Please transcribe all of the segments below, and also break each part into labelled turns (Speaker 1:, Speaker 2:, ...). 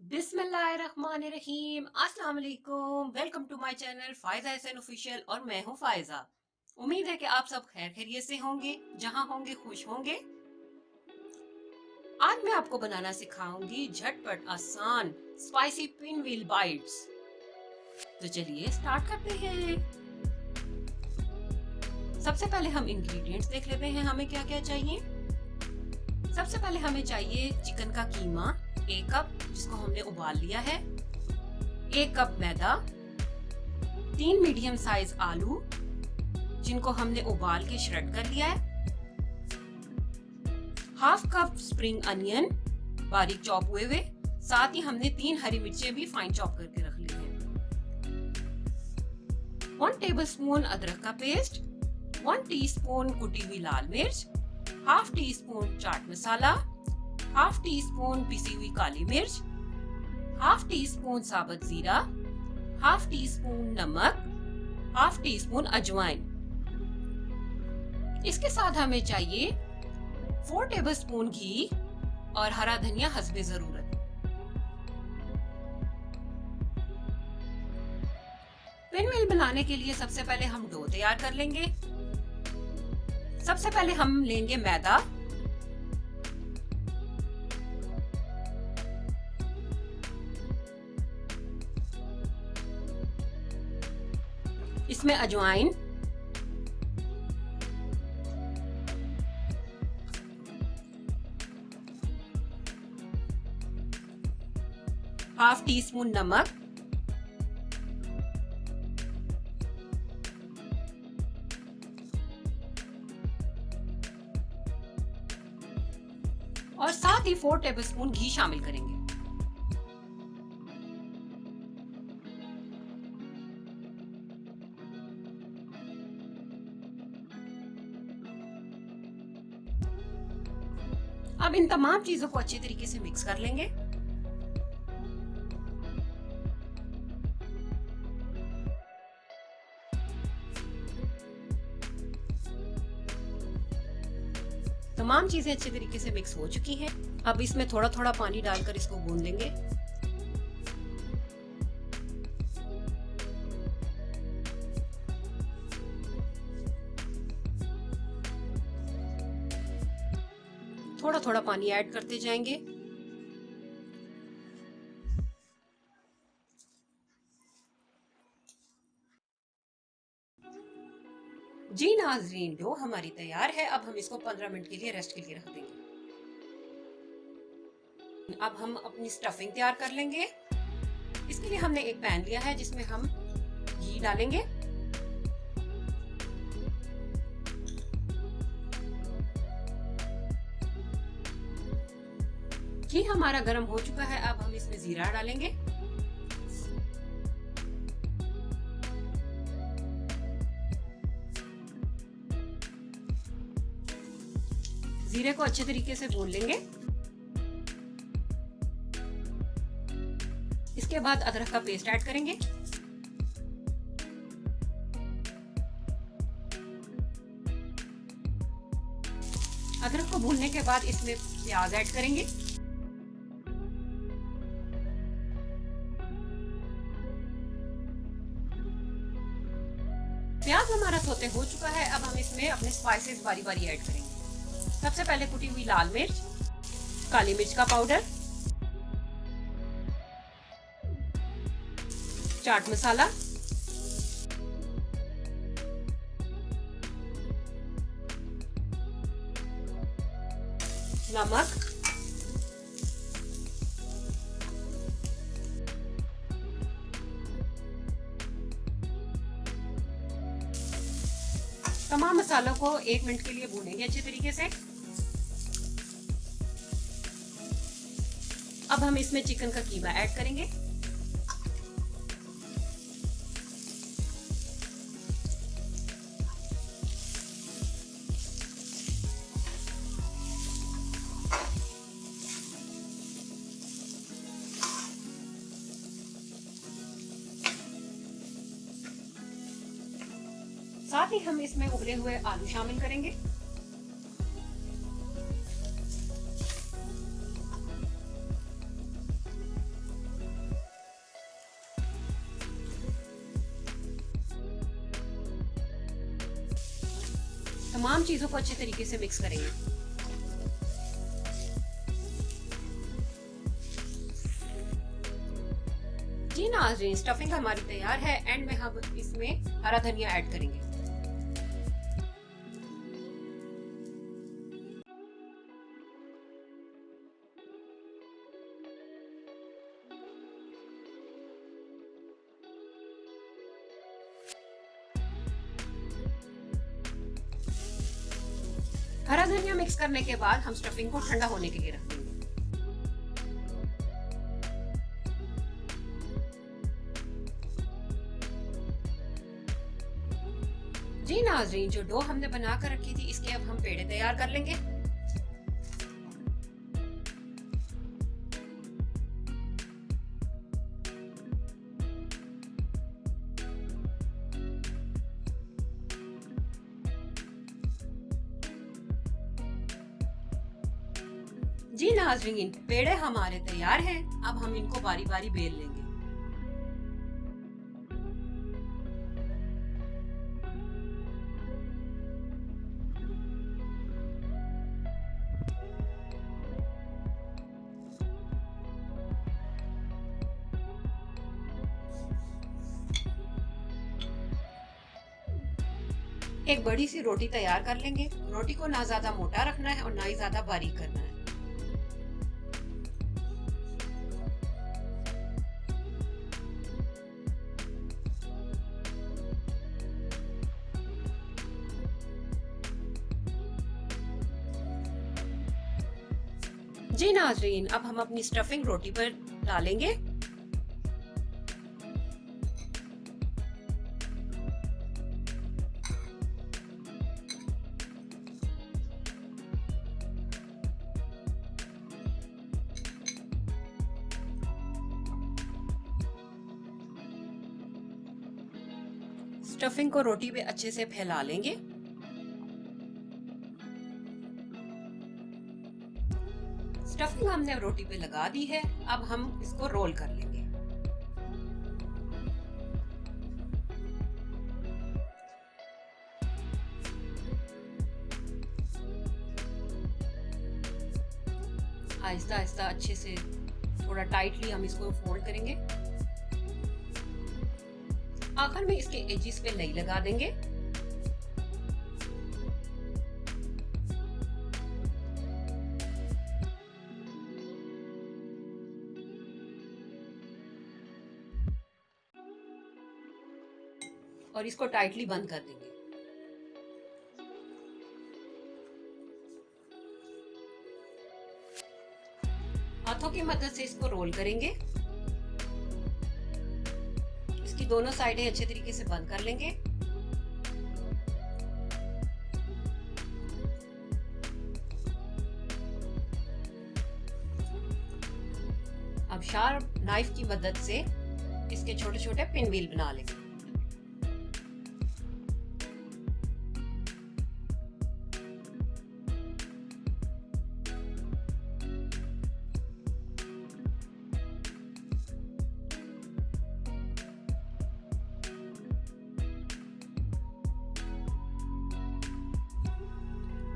Speaker 1: बिस्मिल्लाहिर्रहमानिर्रहीम, अस्सलाम वालेकुम। Welcome to my channel Faiza Hasan official और मैं हूँ फायजा। उम्मीद है कि आप सब खैर खैरियत से होंगे, जहाँ होंगे खुश होंगे। आज मैं आपको बनाना सिखाऊंगी झटपट आसान स्पाइसी पिन व्हील बाइट्स। तो चलिए स्टार्ट करते हैं। सबसे पहले हम इंग्रेडिएंट्स देख लेते हैं, हमें क्या क्या चाहिए। सबसे पहले हमें चाहिए चिकन का कीमा 1 कप, जिसको हमने उबाल लिया है। 1 कप मैदा, 3 मीडियम साइज आलू जिनको हमने उबाल के श्रेड कर लिया है। हाफ कप स्प्रिंग अनियन बारीक चॉप हुए हुए, साथ ही हमने 3 हरी मिर्चें भी फाइन चॉप करके रख ली हैं। 1 टेबलस्पून अदरक का पेस्ट, 1 टीस्पून कुटी हुई लाल मिर्च, half tea spoon chaat masala, half tea spoon पिसी हुई काली मिर्च, हाफ टी स्पून साबुत जीरा, हाफ टी स्पून नमक, हाफ टी स्पून अजवाइन। इसके साथ हमें चाहिए 4 टेबलस्पून घी और हरा धनिया हस्बे जरूरत। पिन व्हील बनाने के लिए सबसे पहले हम डो तैयार कर लेंगे। सबसे पहले हम लेंगे मैदा, इसमें अजवाइन, हाफ टी स्पून नमक, और साथ ही 4 टेबलस्पून घी शामिल करेंगे। अब इन तमाम चीजों को अच्छी तरीके से मिक्स कर लेंगे। तमाम चीजें अच्छी तरीके से मिक्स हो चुकी हैं। अब इसमें थोड़ा थोड़ा पानी डालकर इसको गूंद लेंगे। थोड़ा थोड़ा पानी ऐड करते जाएंगे। जी नाज़रीन, डो हमारी तैयार है। अब हम इसको 15 मिनट के लिए रेस्ट के लिए रख देंगे। अब हम अपनी स्टफिंग तैयार कर लेंगे। इसके लिए हमने एक पैन लिया है जिसमें हम घी डालेंगे। घी हमारा गर्म हो चुका है। अब हम इसमें जीरा डालेंगे। जीरे को अच्छे तरीके से भून लेंगे। इसके बाद अदरक का पेस्ट ऐड करेंगे। अदरक को भूनने के बाद इसमें प्याज ऐड करेंगे। प्याज हमारा सोते हो चुका है। अब हम इसमें अपने स्पाइसेस बारी बारी ऐड करेंगे। सबसे पहले कुटी हुई लाल मिर्च, काली मिर्च का पाउडर, चाट मसाला, नमक, तमाम मसालों को 1 मिनट के लिए भूनेंगे अच्छे तरीके से। अब हम इसमें चिकन का कीमा ऐड करेंगे। साथ ही हम इसमें उबले हुए आलू शामिल करेंगे। तमाम चीजों को अच्छे तरीके से मिक्स करेंगे। जी नाज़रीन, स्टफिंग हमारी तैयार है। एंड में हम इसमें हरा धनिया ऐड करेंगे। हरा धनिया मिक्स करने के बाद हम स्टफिंग को ठंडा होने के लिए रख देंगे। जी नाज़रीन, जो डो हमने बना कर रखी थी, इसके अब हम पेड़े तैयार कर लेंगे। जी नाज़रीन, पेड़े हमारे तैयार हैं। अब हम इनको बारी बारी बेल लेंगे। एक बड़ी सी रोटी तैयार कर लेंगे। रोटी को ना ज्यादा मोटा रखना है और ना ही ज्यादा बारीक करना है। जी नाज़रीन, अब हम अपनी स्टफिंग रोटी पर डालेंगे। स्टफिंग को रोटी पे अच्छे से फैला लेंगे। स्टफिंग हमने रोटी पे लगा दी है। अब हम इसको रोल कर लेंगे। आहिस्ता आहिस्ता अच्छे से थोड़ा टाइटली हम इसको फोल्ड करेंगे। आखिर में इसके एजिस पे नई लगा देंगे। और इसको टाइटली बंद कर देंगे। हाथों की मदद से इसको रोल करेंगे। इसकी दोनों साइडें अच्छे तरीके से बंद कर लेंगे। अब शार्प नाइफ की मदद से इसके छोटे छोटे पिन व्हील बना लेंगे।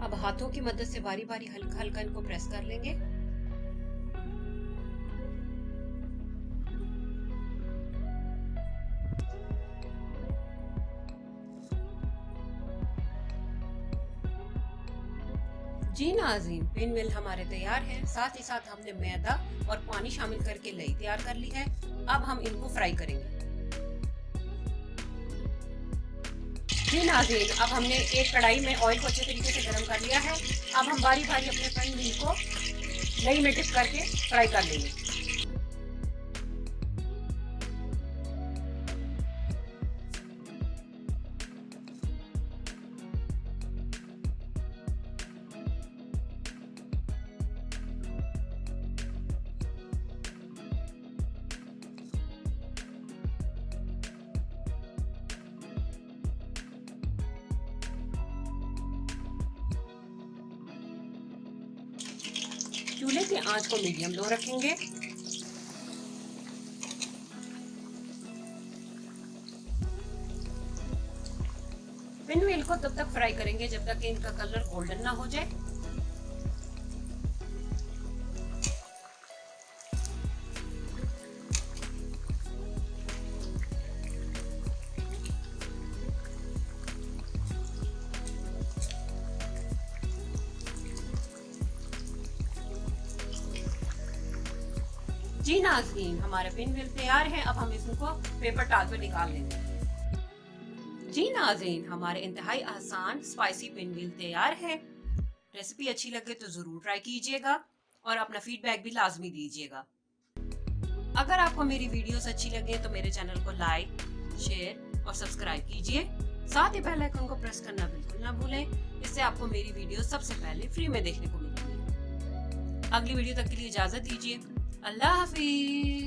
Speaker 1: अब हाथों की मदद से बारी बारी हल्का हल्का इनको प्रेस कर लेंगे। जी नाज़रीन, पिन व्हील हमारे तैयार है। साथ ही साथ हमने मैदा और पानी शामिल करके लई तैयार कर ली है। अब हम इनको फ्राई करेंगे। जी नाज़रीन, अब हमने एक कढ़ाई में ऑयल को अच्छे तरीके से गर्म कर लिया है। अब हम बारी बारी अपने पिन व्हील को लई में डिप करके फ्राई कर लेंगे। चूल्हे की आंच को मीडियम लो रखेंगे। पिन व्हील को तब तक फ्राई करेंगे जब तक कि इनका कलर गोल्डन ना हो जाए। जी नाज़रीन, हमारे पिन व्हील तैयार है। अब हम इसको पेपर टाल पे निकाल लेंगे। जी नाज़रीन, हमारे इंतहाई आसान स्पाइसी पिन व्हील तैयार है। रेसिपी अच्छी लगे तो जरूर ट्राई कीजिएगा और अपना फीडबैक भी लाजमी दीजिएगा। अगर आपको मेरी वीडियोस अच्छी लगे तो मेरे चैनल को लाइक, शेयर और सब्सक्राइब कीजिए। साथ ही बेल आइकन को प्रेस करना बिल्कुल ना भूलें। इससे आपको मेरी वीडियो सबसे पहले फ्री में देखने को मिलेगी। अगली वीडियो तक के लिए इजाजत दीजिए। अल्लाह हाफिज।